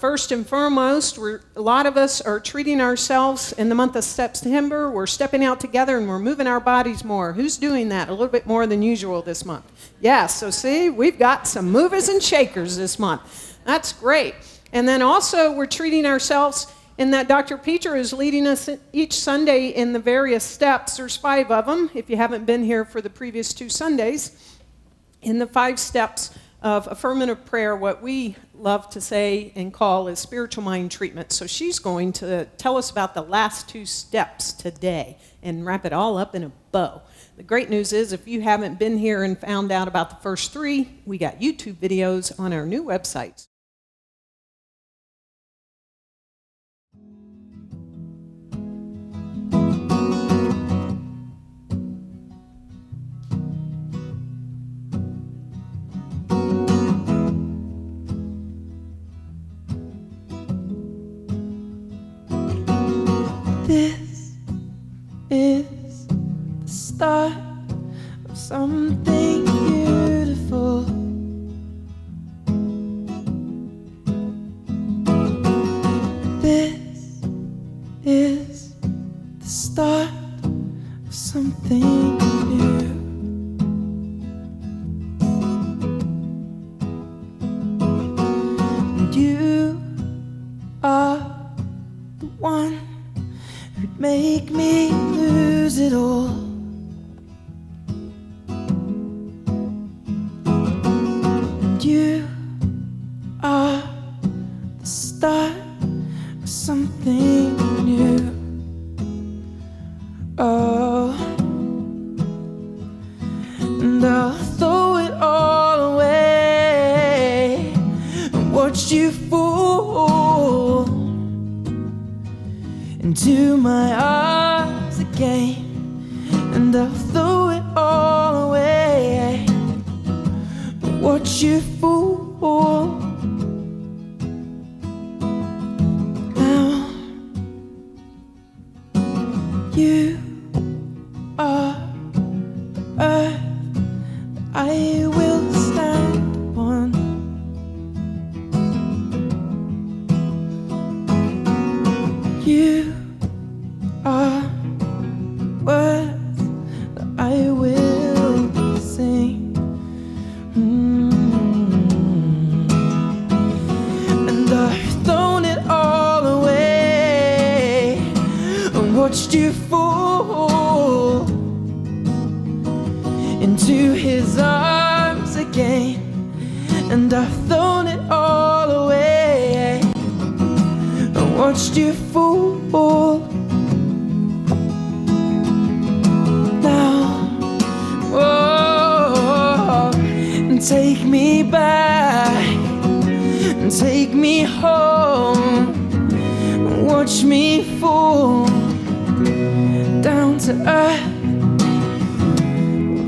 First and foremost, a lot of us are treating ourselves in the month of September. We're stepping out together and we're moving our bodies more. Who's doing that a little bit more than usual this month? Yes, so see, we've got some movers and shakers this month. That's great. And then also we're treating ourselves in that Dr. Peter is leading us each Sunday in the various steps. There's 5 of them, if you haven't been here for the previous 2 Sundays, in the 5 steps of affirmative prayer, what we love to say and call is spiritual mind treatment. So she's going to tell us about the last 2 steps today and wrap it all up in a bow. The great news is if you haven't been here and found out about the first 3, we got YouTube videos on our new website. This is the start of something beautiful. This is the start of something new. And you are the one who'd make me lose it all. And you are the start of something new. Oh, and I'll throw it all away and watch you fall into my arms again, and I'll throw it all away and watch you fall. Now you are the earth that I will stand upon. You are words that I will sing. And I've thrown it all away and watched you fall into his arms again. And I've thrown it all away and watched you fall. And take me back, and take me home, and watch me fall down to earth.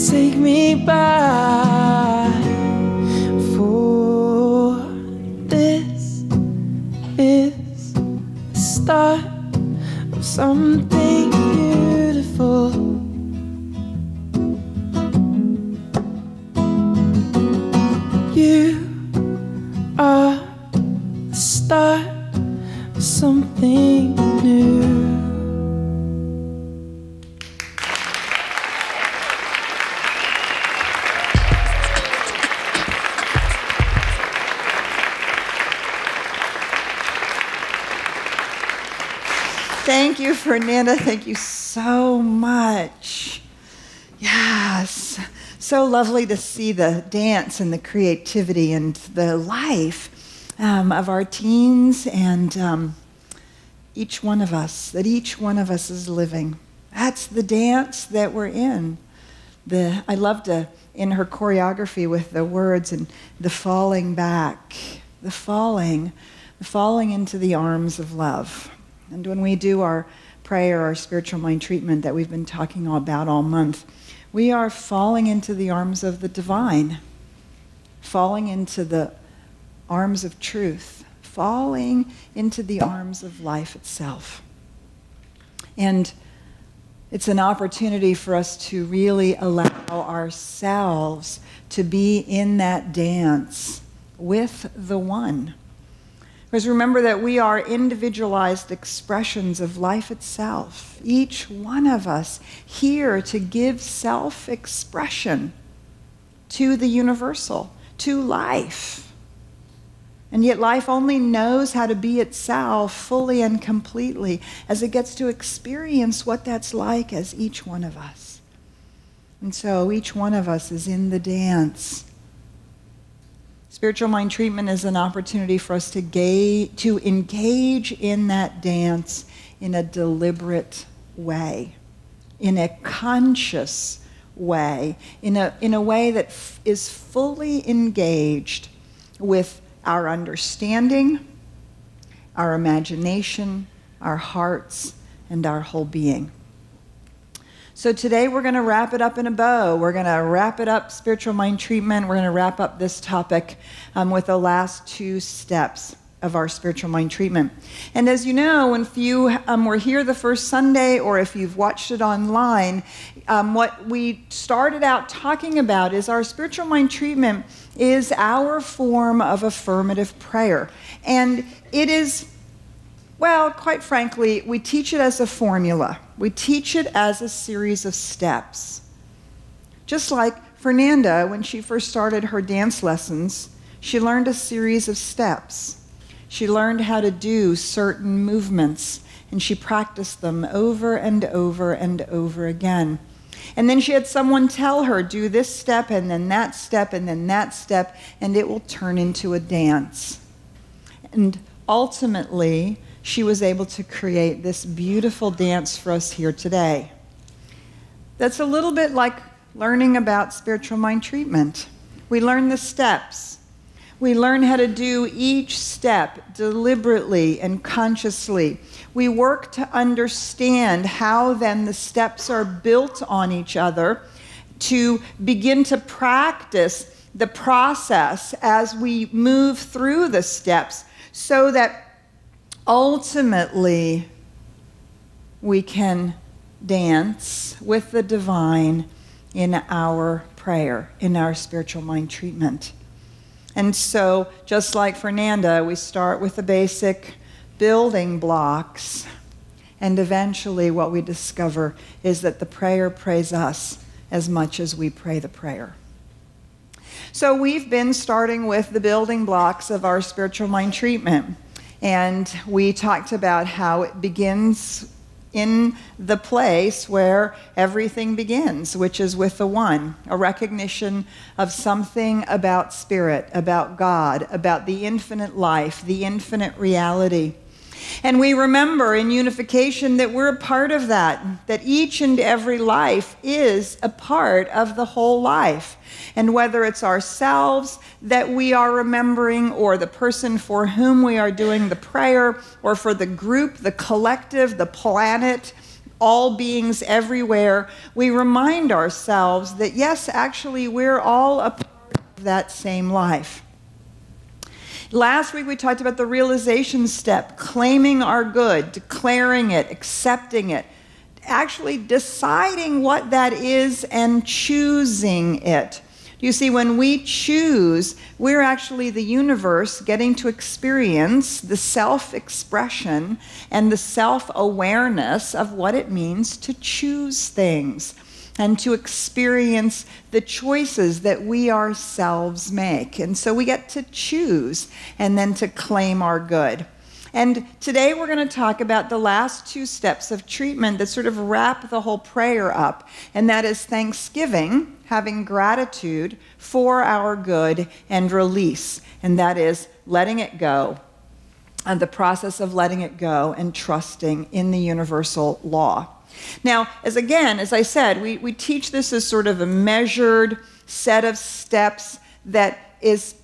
Take me back, for this is the start of something beautiful. You are the start of something new. Thank you, Fernanda. Thank you so much. Yes. So lovely to see the dance and the creativity and the life of our teens and each one of us, that each one of us is living. That's the dance that we're in. I loved in her choreography with the words and the falling back, the falling into the arms of love. And when we do our prayer, our spiritual mind treatment that we've been talking about all month, we are falling into the arms of the divine, falling into the arms of truth, falling into the arms of life itself. And it's an opportunity for us to really allow ourselves to be in that dance with the one. Because remember that we are individualized expressions of life itself. Each one of us here to give self-expression to the universal, to life. And yet life only knows how to be itself fully and completely as it gets to experience what that's like as each one of us. And so each one of us is in the dance. Spiritual mind treatment is an opportunity for us to engage in that dance in a deliberate way, in a conscious way, in a way that is fully engaged with our understanding, our imagination, our hearts, and our whole being. So today we're going to wrap it up in a bow. We're going to wrap it up, spiritual mind treatment. We're going to wrap up this topic with the last 2 steps of our spiritual mind treatment. And as you know, if you were here the first Sunday or if you've watched it online, what we started out talking about is our spiritual mind treatment is our form of affirmative prayer. And it is, well, quite frankly, we teach it as a formula. We teach it as a series of steps. Just like Fernanda, when she first started her dance lessons, she learned a series of steps. She learned how to do certain movements, and she practiced them over and over and over again. And then she had someone tell her, do this step, and then that step, and then that step, and it will turn into a dance. And ultimately, she was able to create this beautiful dance for us here today. That's a little bit like learning about spiritual mind treatment. We learn the steps. We learn how to do each step deliberately and consciously. We work to understand how then the steps are built on each other to begin to practice the process as we move through the steps so that ultimately, we can dance with the divine in our prayer, in our spiritual mind treatment. And so, just like Fernanda, we start with the basic building blocks, and eventually what we discover is that the prayer prays us as much as we pray the prayer. So we've been starting with the building blocks of our spiritual mind treatment. And we talked about how it begins in the place where everything begins, which is with the one, a recognition of something about spirit, about God, about the infinite life, the infinite reality. And we remember in unification that we're a part of that each and every life is a part of the whole life. And whether it's ourselves that we are remembering, or the person for whom we are doing the prayer, or for the group, the collective, the planet, all beings everywhere, we remind ourselves that yes, actually, we're all a part of that same life. Last week we talked about the realization step, claiming our good, declaring it, accepting it, actually deciding what that is and choosing it. You see, when we choose, we're actually the universe getting to experience the self-expression and the self-awareness of what it means to choose things and to experience the choices that we ourselves make. And so we get to choose and then to claim our good. And today we're going to talk about the last 2 steps of treatment that sort of wrap the whole prayer up, and that is thanksgiving, having gratitude for our good, and release, and that is letting it go, and the process of letting it go and trusting in the universal law. Now, as I said, we teach this as sort of a measured set of steps that is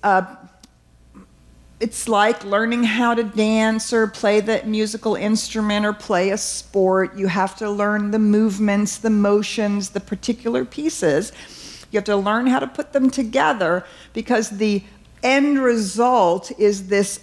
it's like learning how to dance or play the musical instrument or play a sport. You have to learn the movements, the motions, the particular pieces. You have to learn how to put them together because the end result is this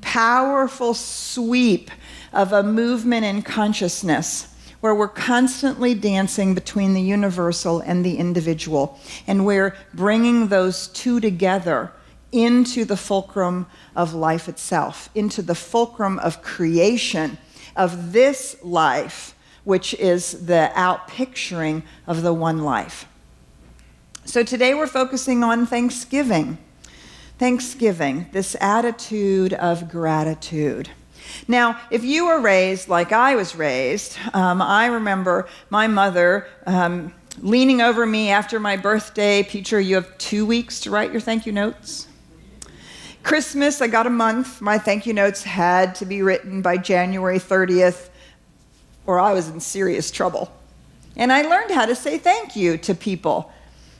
powerful sweep of a movement in consciousness where we're constantly dancing between the universal and the individual, and we're bringing those two together into the fulcrum of life itself, into the fulcrum of creation of this life, which is the outpicturing of the one life. So today we're focusing on Thanksgiving. Thanksgiving, this attitude of gratitude. Now, if you were raised like I was raised, I remember my mother leaning over me after my birthday. Peter, you have 2 weeks to write your thank you notes. Christmas, I got a month. My thank you notes had to be written by January 30th, or I was in serious trouble. And I learned how to say thank you to people.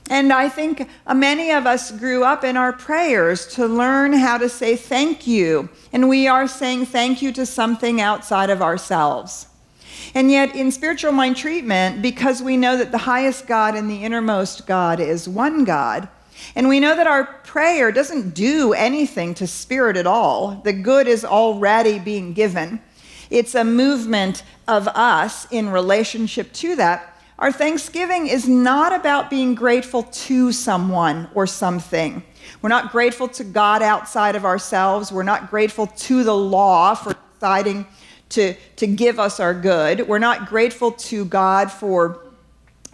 And I think many of us grew up in our prayers to learn how to say thank you. And we are saying thank you to something outside of ourselves. And yet in spiritual mind treatment, because we know that the highest God and the innermost God is one God, and we know that our prayer doesn't do anything to spirit at all, the good is already being given. It's a movement of us in relationship to that. Our thanksgiving is not about being grateful to someone or something. We're not grateful to God outside of ourselves. We're not grateful to the law for deciding to give us our good. We're not grateful to God for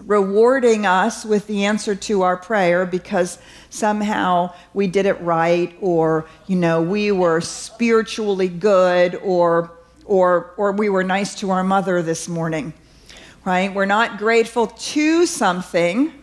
rewarding us with the answer to our prayer because somehow we did it right, or we were spiritually good, or we were nice to our mother this morning. Right? We're not grateful to something.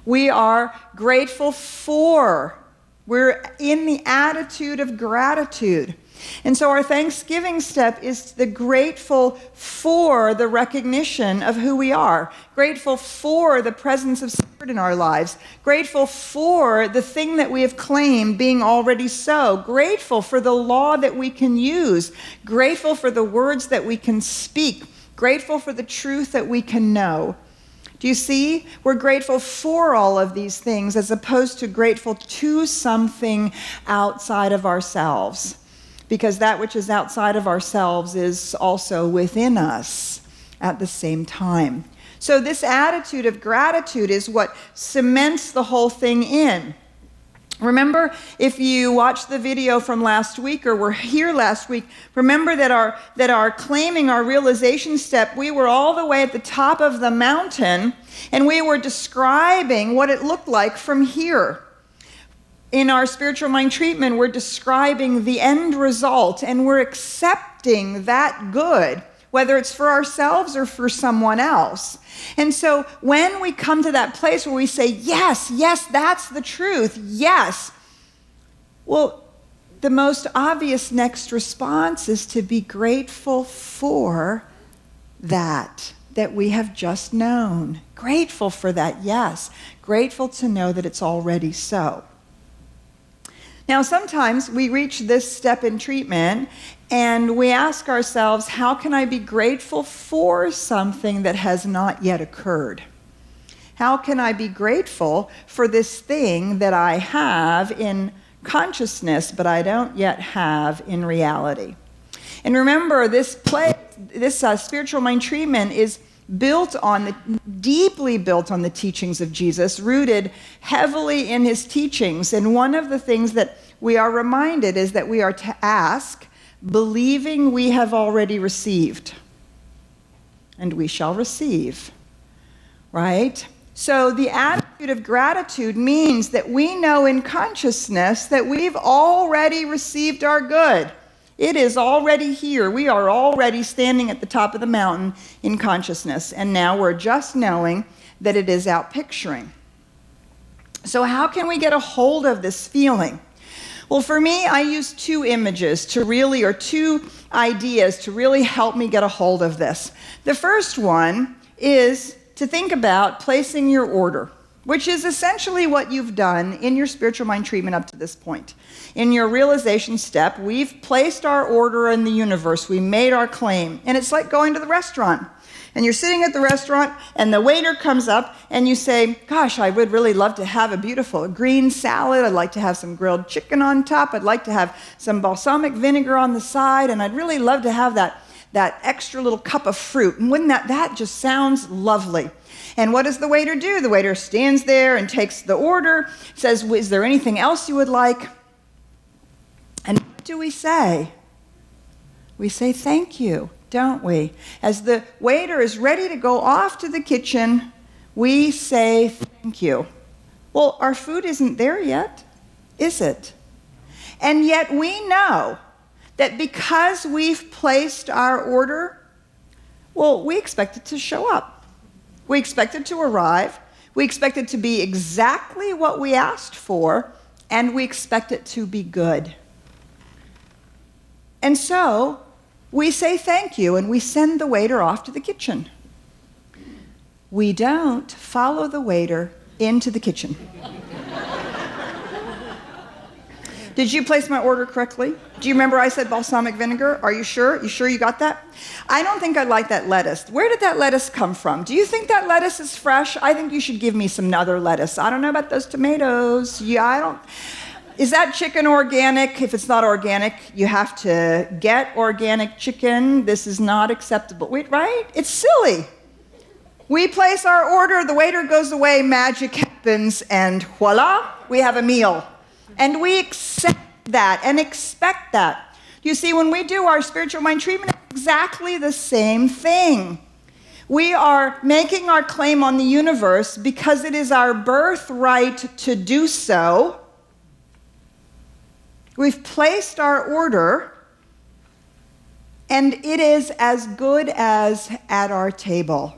We are grateful for. We're in the attitude of gratitude. And so our Thanksgiving step is the grateful for the recognition of who we are, grateful for the presence of Spirit in our lives, grateful for the thing that we have claimed being already so, grateful for the law that we can use, grateful for the words that we can speak, grateful for the truth that we can know. Do you see? We're grateful for all of these things as opposed to grateful to something outside of ourselves. Because that which is outside of ourselves is also within us at the same time. So this attitude of gratitude is what cements the whole thing in. Remember, if you watched the video from last week or were here last week, remember that our claiming our realization step, we were all the way at the top of the mountain, and we were describing what it looked like from here. In our spiritual mind treatment, we're describing the end result, and we're accepting that good, whether it's for ourselves or for someone else. And so when we come to that place where we say, yes, that's the truth, yes, well, the most obvious next response is to be grateful for that we have just known. Grateful for that, yes. Grateful to know that it's already so. Now, sometimes we reach this step in treatment and we ask ourselves, how can I be grateful for something that has not yet occurred? How can I be grateful for this thing that I have in consciousness, but I don't yet have in reality? And remember, this spiritual mind treatment is deeply built on the teachings of Jesus, rooted heavily in his teachings. And one of the things that we are reminded is that we are to ask, believing we have already received, and we shall receive, right? So the attitude of gratitude means that we know in consciousness that we've already received our good. It is already here. We are already standing at the top of the mountain in consciousness, and now we're just knowing that it is outpicturing. So how can we get a hold of this feeling? Well, for me, I use two ideas to really help me get a hold of this. The first one is to think about placing your order, which is essentially what you've done in your spiritual mind treatment up to this point. In your realization step, we've placed our order in the universe. We made our claim. And it's like going to the restaurant. And you're sitting at the restaurant, and the waiter comes up, and you say, gosh, I would really love to have a beautiful green salad. I'd like to have some grilled chicken on top. I'd like to have some balsamic vinegar on the side, and I'd really love to have that extra little cup of fruit. And wouldn't that just sounds lovely. And what does the waiter do? The waiter stands there and takes the order, says, is there anything else you would like? do we say? We say thank you, don't we? As the waiter is ready to go off to the kitchen, we say thank you. Well, our food isn't there yet, is it? And yet we know that because we've placed our order, well, we expect it to show up. We expect it to arrive. We expect it to be exactly what we asked for, and we expect it to be good. And so we say thank you, and we send the waiter off to the kitchen. We don't follow the waiter into the kitchen. Did you place my order correctly? Do you remember I said balsamic vinegar? Are you sure? You sure you got that? I don't think I like that lettuce. Where did that lettuce come from? Do you think that lettuce is fresh? I think you should give me some other lettuce. I don't know about those tomatoes. Yeah, I don't. Is that chicken organic? If it's not organic, you have to get organic chicken. This is not acceptable. Wait, right? It's silly. We place our order, the waiter goes away, magic happens, and voila, we have a meal. And we accept that and expect that. You see, when we do our spiritual mind treatment, it's exactly the same thing. We are making our claim on the universe because it is our birthright to do so. We've placed our order, and it is as good as at our table.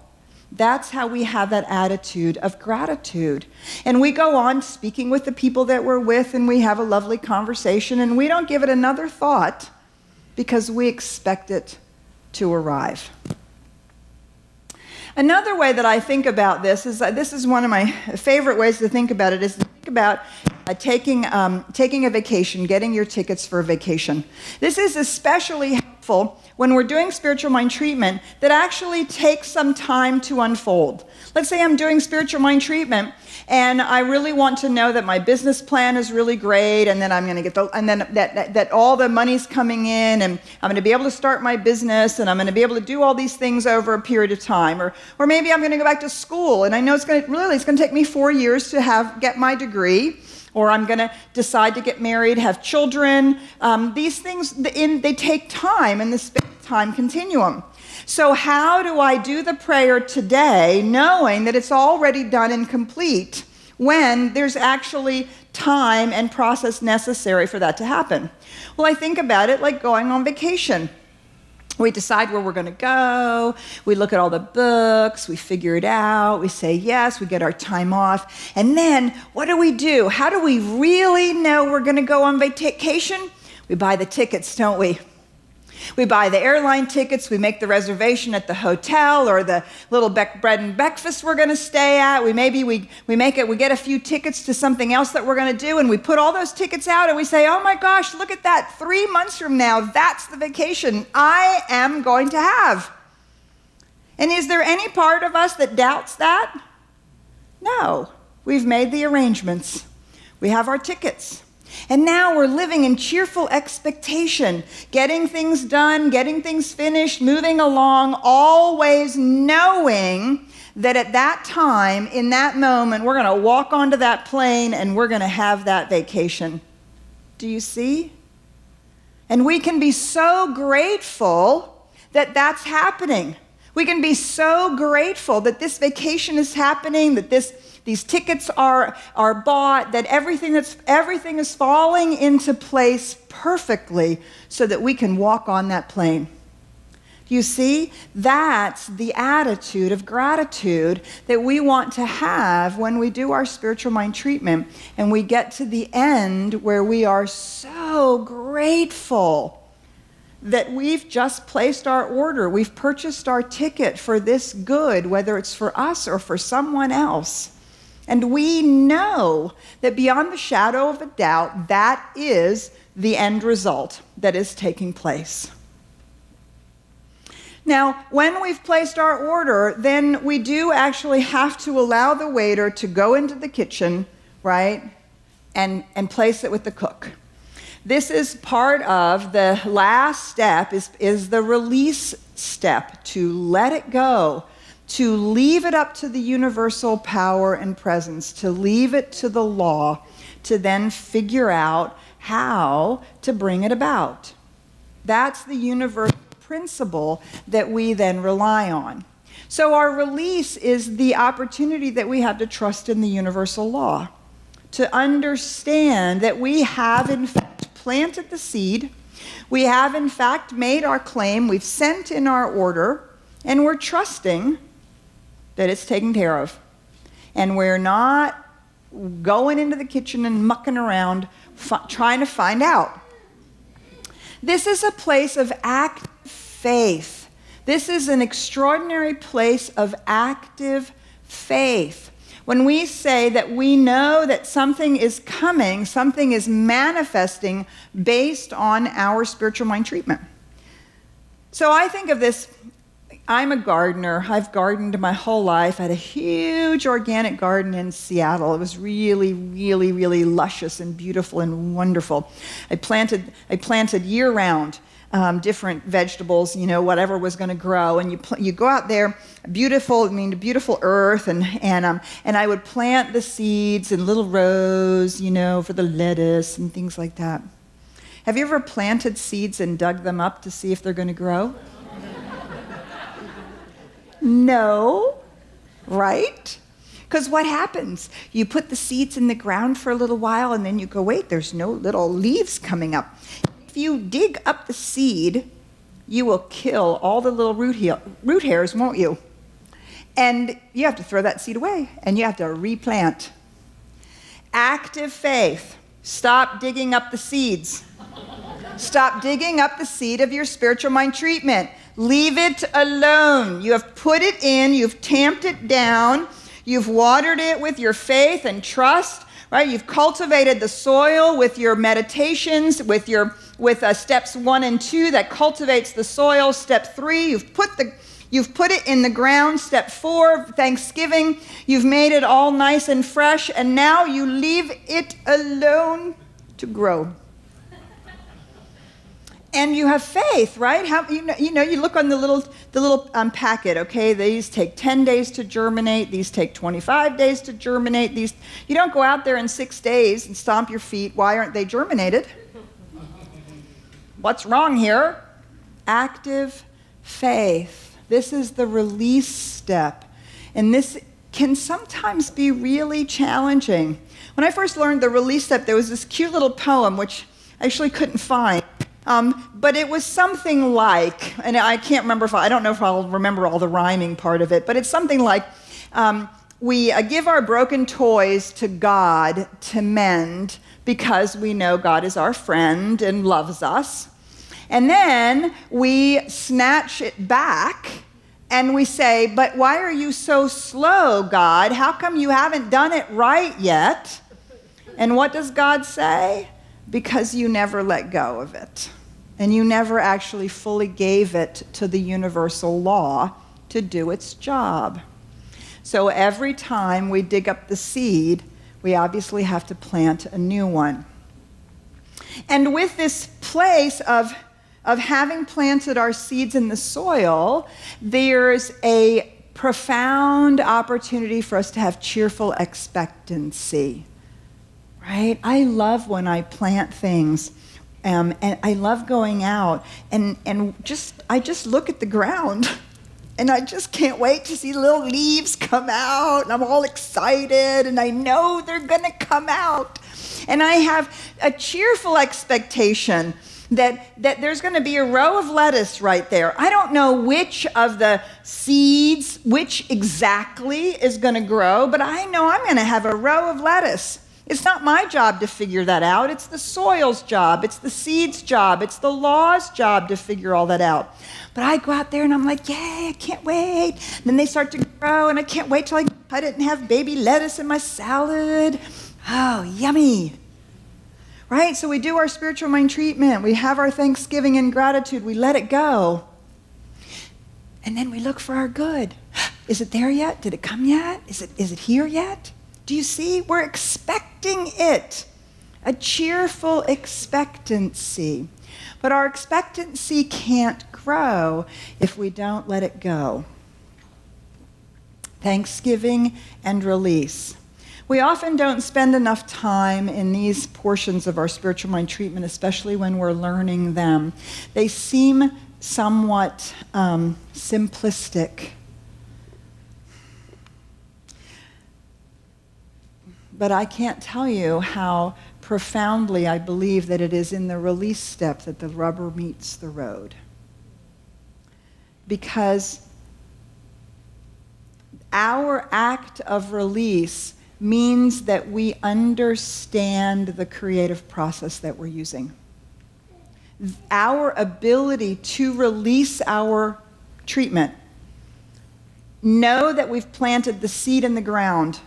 That's how we have that attitude of gratitude. And we go on speaking with the people that we're with, and we have a lovely conversation, and we don't give it another thought because we expect it to arrive. Another way that I think about this is one of my favorite ways to think about it, is to think about taking a vacation, getting your tickets for a vacation. This is especially helpful when we're doing spiritual mind treatment that actually takes some time to unfold. Let's say I'm doing spiritual mind treatment and I really want to know that my business plan is really great, and then I'm going to get that all the money's coming in, and I'm going to be able to start my business, and I'm going to be able to do all these things over a period of time. Or maybe I'm going to go back to school, and I know it's going to take me 4 years to get my degree. Or I'm going to decide to get married, have children. These things, they take time in the space-time continuum. So how do I do the prayer today knowing that it's already done and complete when there's actually time and process necessary for that to happen? Well, I think about it like going on vacation. We decide where we're going to go, we look at all the books, we figure it out, we say yes, we get our time off, and then what do? How do we really know we're going to go on vacation? We buy the tickets, don't we? We buy the airline tickets, we make the reservation at the hotel or the little bread and breakfast we're going to stay at. We get a few tickets to something else that we're going to do, and we put all those tickets out and we say, oh my gosh, look at that. 3 months from now, that's the vacation I am going to have. And is there any part of us that doubts that? No. We've made the arrangements. We have our tickets. And now we're living in cheerful expectation, getting things done, getting things finished, moving along, always knowing that at that time, in that moment, we're going to walk onto that plane and we're going to have that vacation. Do you see? And we can be so grateful that that's happening. We can be so grateful that this vacation is happening, that these tickets are bought, that everything is falling into place perfectly so that we can walk on that plane. You see, that's the attitude of gratitude that we want to have when we do our spiritual mind treatment and we get to the end where we are so grateful that we've just placed our order, we've purchased our ticket for this good, whether it's for us or for someone else. And we know that beyond the shadow of a doubt, that is the end result that is taking place. Now, when we've placed our order, then we do actually have to allow the waiter to go into the kitchen, right, and place it with the cook. This is part of the last step, is the release step, to let it go, to leave it up to the universal power and presence, to leave it to the law, to then figure out how to bring it about. That's the universal principle that we then rely on. So our release is the opportunity that we have to trust in the universal law, to understand that we have in fact planted the seed, we have in fact made our claim, we've sent in our order, and we're trusting that it's taken care of. And we're not going into the kitchen and mucking around trying to find out. This is a place of active faith. This is an extraordinary place of active faith. When we say that we know that something is coming, something is manifesting based on our spiritual mind treatment. So I think of this, I'm a gardener. I've gardened my whole life. I had a huge organic garden in Seattle. It was really, really, really luscious and beautiful and wonderful. I planted year-round different vegetables, whatever was going to grow, and you go out there, beautiful earth, and I would plant the seeds in little rows, for the lettuce and things like that. Have you ever planted seeds and dug them up to see if they're going to grow? No, right? Because what happens? You put the seeds in the ground for a little while, and then you go, wait, there's no little leaves coming up. If you dig up the seed, you will kill all the little root hairs, won't you? And you have to throw that seed away, and you have to replant. Active faith. Stop digging up the seeds. Stop digging up the seed of your spiritual mind treatment. Leave it alone. You have put it in, you've tamped it down, you've watered it with your faith and trust, right? You've cultivated the soil with your meditations, with steps 1 and 2 that cultivates the soil. Step 3, you've put it in the ground. Step 4, Thanksgiving, you've made it all nice and fresh, and now you leave it alone to grow. And you have faith, right? You look on the little packet, okay? These take 10 days to germinate. These take 25 days to germinate. You don't go out there in 6 days and stomp your feet. Why aren't they germinated? What's wrong here? Active faith. This is the release step. And this can sometimes be really challenging. When I first learned the release step, there was this cute little poem, which I actually couldn't find. But it was something like, and I don't know if I'll remember all the rhyming part of it, but it's something like, we give our broken toys to God to mend because we know God is our friend and loves us. And then we snatch it back and we say, but why are you so slow, God? How come you haven't done it right yet? And what does God say? Because you never let go of it. And you never actually fully gave it to the universal law to do its job. So every time we dig up the seed, we obviously have to plant a new one. And with this place of having planted our seeds in the soil, there's a profound opportunity for us to have cheerful expectancy. Right? I love when I plant things. And I love going out and I just look at the ground and I just can't wait to see little leaves come out, and I'm all excited and I know they're gonna come out. And I have a cheerful expectation that there's gonna be a row of lettuce right there. I don't know which of the seeds, which exactly is gonna grow, but I know I'm gonna have a row of lettuce. It's not my job to figure that out. It's the soil's job. It's the seed's job. It's the law's job to figure all that out. But I go out there and I'm like, yay, I can't wait. And then they start to grow and I can't wait till I cut it and have baby lettuce in my salad. Oh, yummy. Right? So we do our spiritual mind treatment. We have our thanksgiving and gratitude. We let it go. And then we look for our good. Is it there yet? Did it come yet? Is it here yet? Do you see? We're expecting it. A cheerful expectancy. But our expectancy can't grow if we don't let it go. Thanksgiving and release. We often don't spend enough time in these portions of our spiritual mind treatment, especially when we're learning them. They seem somewhat simplistic. But I can't tell you how profoundly I believe that it is in the release step that the rubber meets the road. Because our act of release means that we understand the creative process that we're using. Our ability to release our treatment, know that we've planted the seed in the ground,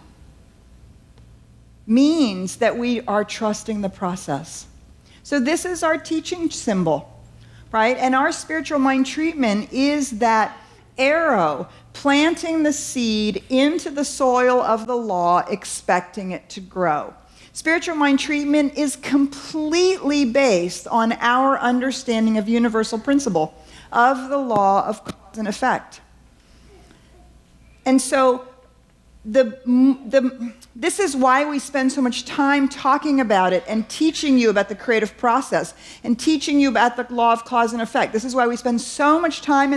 means that we are trusting the process. So this is our teaching symbol, right? And our spiritual mind treatment is that arrow planting the seed into the soil of the law, expecting it to grow. Spiritual mind treatment is completely based on our understanding of universal principle, of the law of cause and effect. And so this is why we spend so much time talking about it and teaching you about the creative process and teaching you about the law of cause and effect. This is why we spend so much time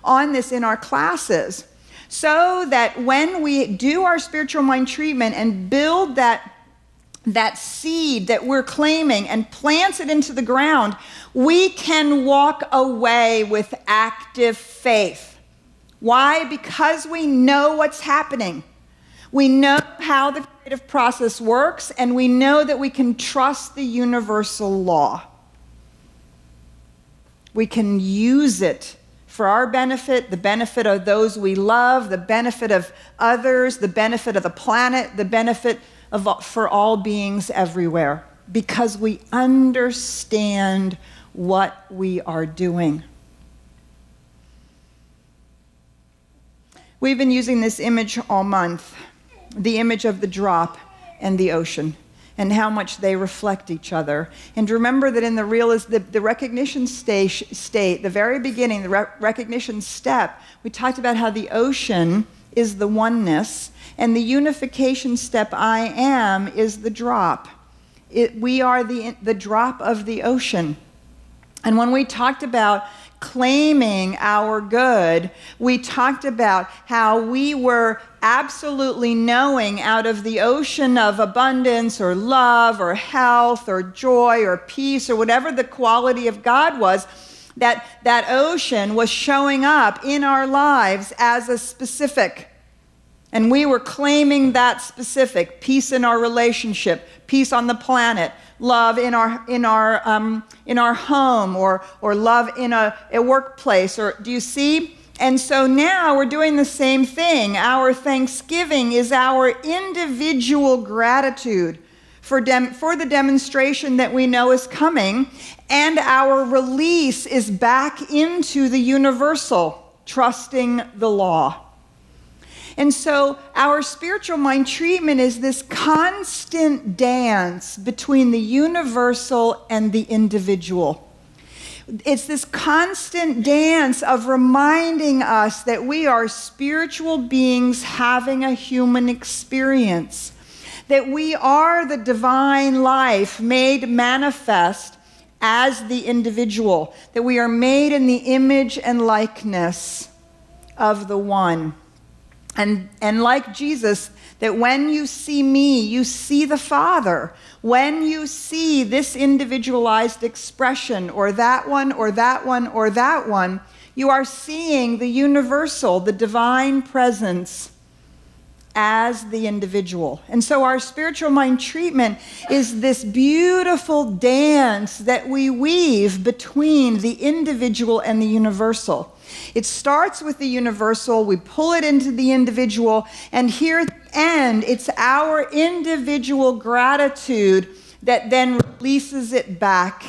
on this in our classes, so that when we do our spiritual mind treatment and build that seed that we're claiming and plants it into the ground, we can walk away with active faith. Why? Because we know what's happening. We know how the creative process works, and we know that we can trust the universal law. We can use it for our benefit, the benefit of those we love, the benefit of others, the benefit of the planet, the benefit for all beings everywhere, because we understand what we are doing. We've been using this image all month. The image of the drop and the ocean, and how much they reflect each other. And remember that in the recognition state, the very beginning, the recognition step, we talked about how the ocean is the oneness, and the unification step, I am, is the drop. We are the drop of the ocean. And when we talked about claiming our good, we talked about how we were absolutely knowing out of the ocean of abundance or love or health or joy or peace or whatever the quality of God was, that ocean was showing up in our lives as a specific. And we were claiming that specific: peace in our relationship, peace on the planet, love in our home, or love in a workplace. Or do you see? And so now we're doing the same thing. Our thanksgiving is our individual gratitude for the demonstration that we know is coming, and our release is back into the universal, trusting the law. And so our spiritual mind treatment is this constant dance between the universal and the individual. It's this constant dance of reminding us that we are spiritual beings having a human experience, that we are the divine life made manifest as the individual, that we are made in the image and likeness of the one. And like Jesus, that when you see me, you see the Father. When you see this individualized expression, or that one, or that one, or that one, you are seeing the universal, the divine presence as the individual. And so our spiritual mind treatment is this beautiful dance that we weave between the individual and the universal. It starts with the universal, we pull it into the individual, and here at the end, it's our individual gratitude that then releases it back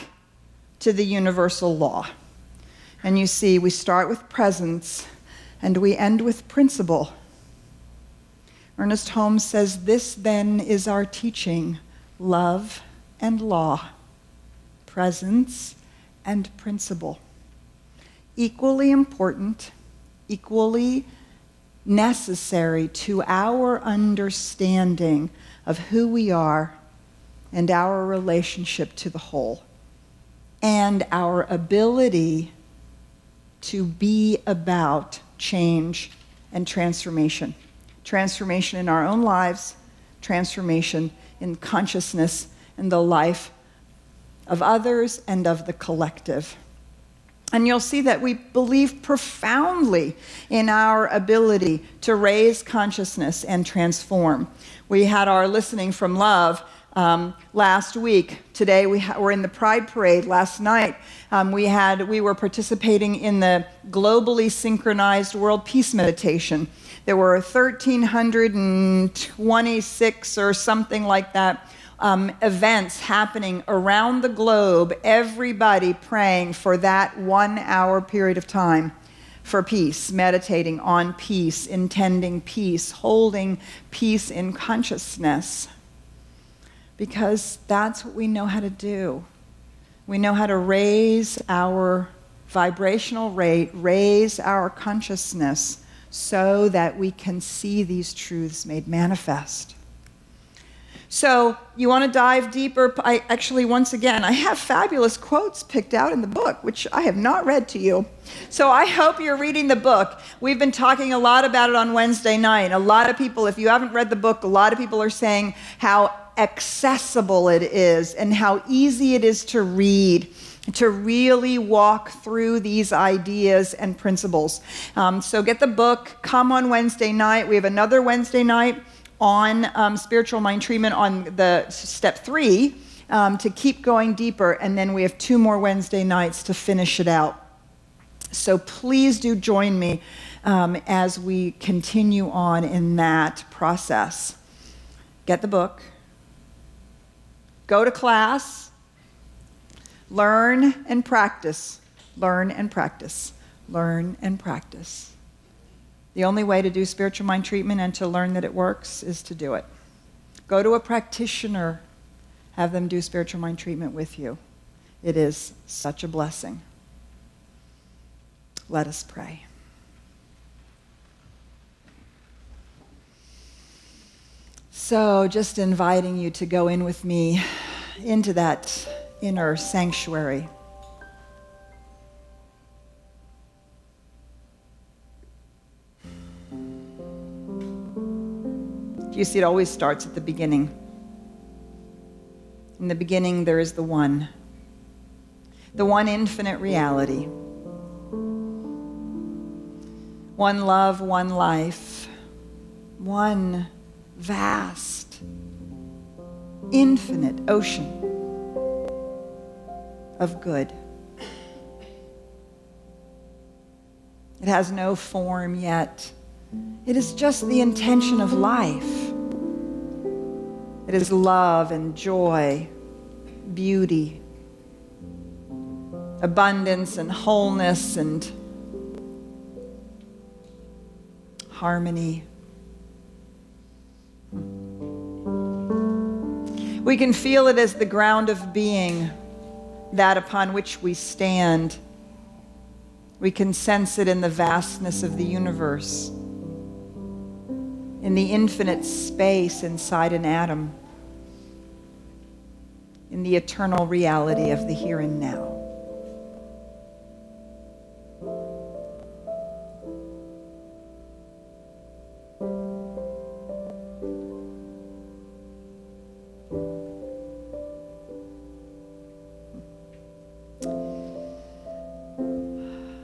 to the universal law. And you see, we start with presence, and we end with principle. Ernest Holmes says, this then is our teaching: love and law, presence and principle. Equally important, equally necessary to our understanding of who we are and our relationship to the whole, and our ability to be about change and transformation. Transformation in our own lives, transformation in consciousness and the life of others and of the collective. And you'll see that we believe profoundly in our ability to raise consciousness and transform. We had our Listening from Love last week. Today we're in the Pride Parade. Last night we were participating in the globally synchronized World Peace Meditation. There were 1,326 or something like that events happening around the globe, everybody praying for that 1 hour period of time for peace, meditating on peace, intending peace, holding peace in consciousness. Because that's what we know how to do. We know how to raise our vibrational rate, raise our consciousness so that we can see these truths made manifest. So you want to dive deeper? Once again, I have fabulous quotes picked out in the book, which I have not read to you. So I hope you're reading the book. We've been talking a lot about it on Wednesday night. A lot of people, if you haven't read the book, a lot of people are saying how accessible it is and how easy it is to read, to really walk through these ideas and principles. So get the book, come on Wednesday night. We have another Wednesday night on spiritual mind treatment on the step 3 to keep going deeper, and then we have 2 more Wednesday nights to finish it out. So please do join me as we continue on in that process. Get the book, go to class, learn and practice, learn and practice, learn and practice. The only way to do spiritual mind treatment and to learn that it works is to do it. Go to a practitioner, have them do spiritual mind treatment with you. It is such a blessing. Let us pray. So just inviting you to go in with me into that inner sanctuary. You see, it always starts at the beginning. In the beginning, there is the one infinite reality. One love, one life, one vast, infinite ocean of good. It has no form yet. It is just the intention of life. It is love and joy, beauty, abundance and wholeness and harmony. We can feel it as the ground of being, that upon which we stand. We can sense it in the vastness of the universe, in the infinite space inside an atom, in the eternal reality of the here and now.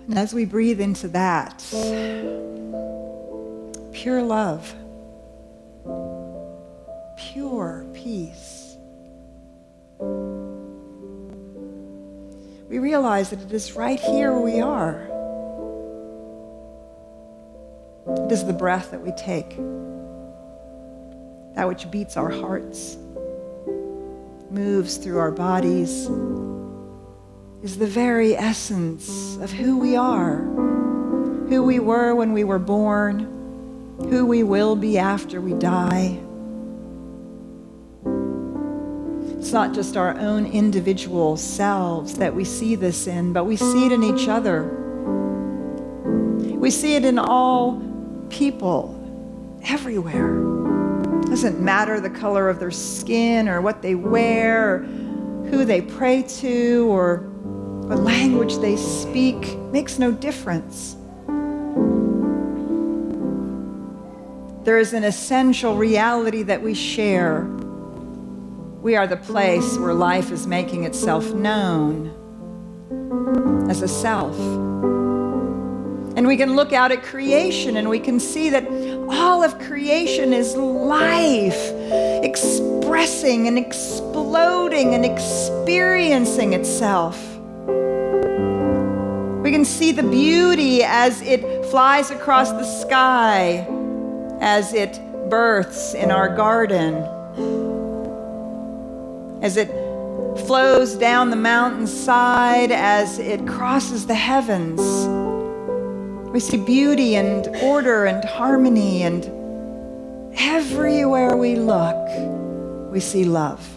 And as we breathe into that, pure love, pure peace, we realize that it is right here where we are. It is the breath that we take, that which beats our hearts, moves through our bodies, is the very essence of who we are, who we were when we were born, who we will be after we die. It's not just our own individual selves that we see this in, but we see it in each other. We see it in all people, everywhere. Doesn't matter the color of their skin or what they wear, or who they pray to, or what language they speak. Makes no difference. There is an essential reality that we share. We are the place where life is making itself known as a self. And we can look out at creation and we can see that all of creation is life, expressing and exploding and experiencing itself. We can see the beauty as it flies across the sky, as it births in our garden, as it flows down the mountainside, as it crosses the heavens. We see beauty and order and harmony, and everywhere we look, we see love.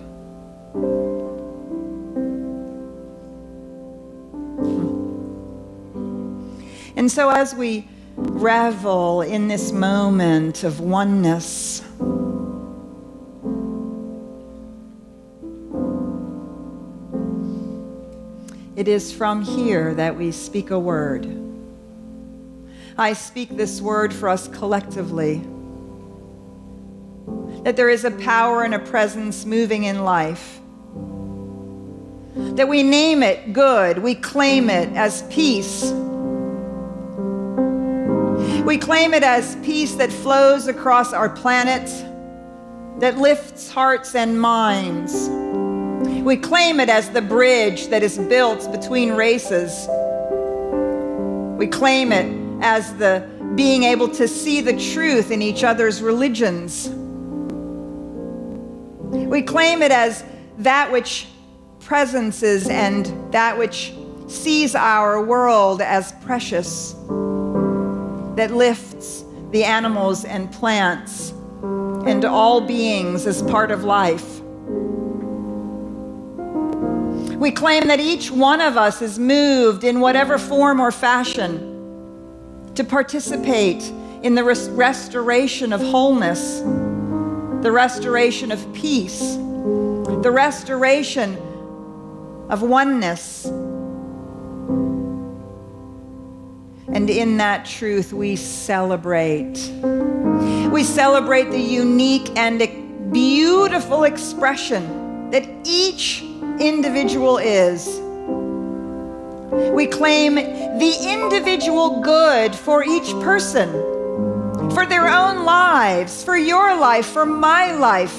And so as we revel in this moment of oneness, it is from here that we speak a word. I speak this word for us collectively, that there is a power and a presence moving in life, that we name it good, we claim it as peace. We claim it as peace that flows across our planet, that lifts hearts and minds. We claim it as the bridge that is built between races. We claim it as the being able to see the truth in each other's religions. We claim it as that which presences and that which sees our world as precious, that lifts the animals and plants and all beings as part of life. We claim that each one of us is moved in whatever form or fashion to participate in the restoration of wholeness, the restoration of peace, the restoration of oneness. And in that truth, we celebrate. We celebrate the unique and beautiful expression that each individual is. We claim the individual good for each person, for their own lives, for your life, for my life,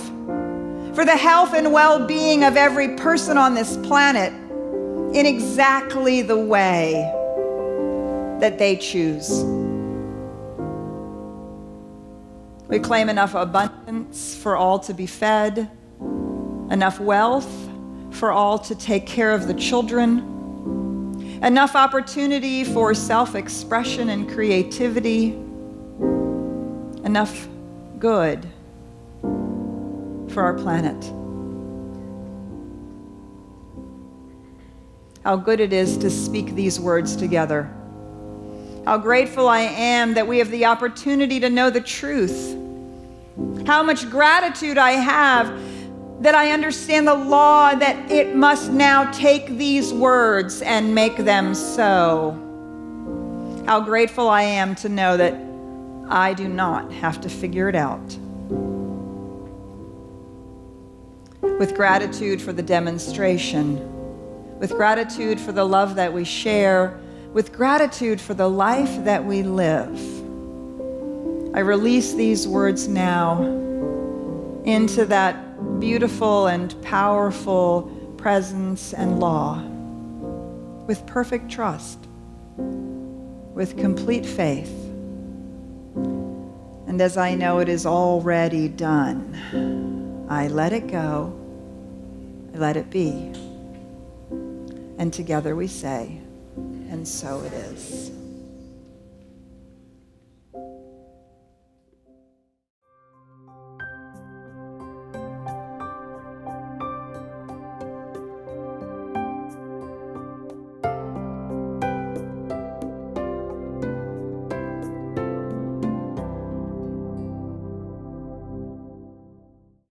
for the health and well-being of every person on this planet in exactly the way that they choose. We claim enough abundance for all to be fed, enough wealth for all to take care of the children, enough opportunity for self-expression and creativity, enough good for our planet. How good it is to speak these words together. How grateful I am that we have the opportunity to know the truth. How much gratitude I have that I understand the law that it must now take these words and make them so. How grateful I am to know that I do not have to figure it out. With gratitude for the demonstration, with gratitude for the love that we share, with gratitude for the life that we live, I release these words now into that beautiful and powerful presence and law, with perfect trust, with complete faith. And as I know it is already done, I let it go, I let it be. And together we say, and so it is.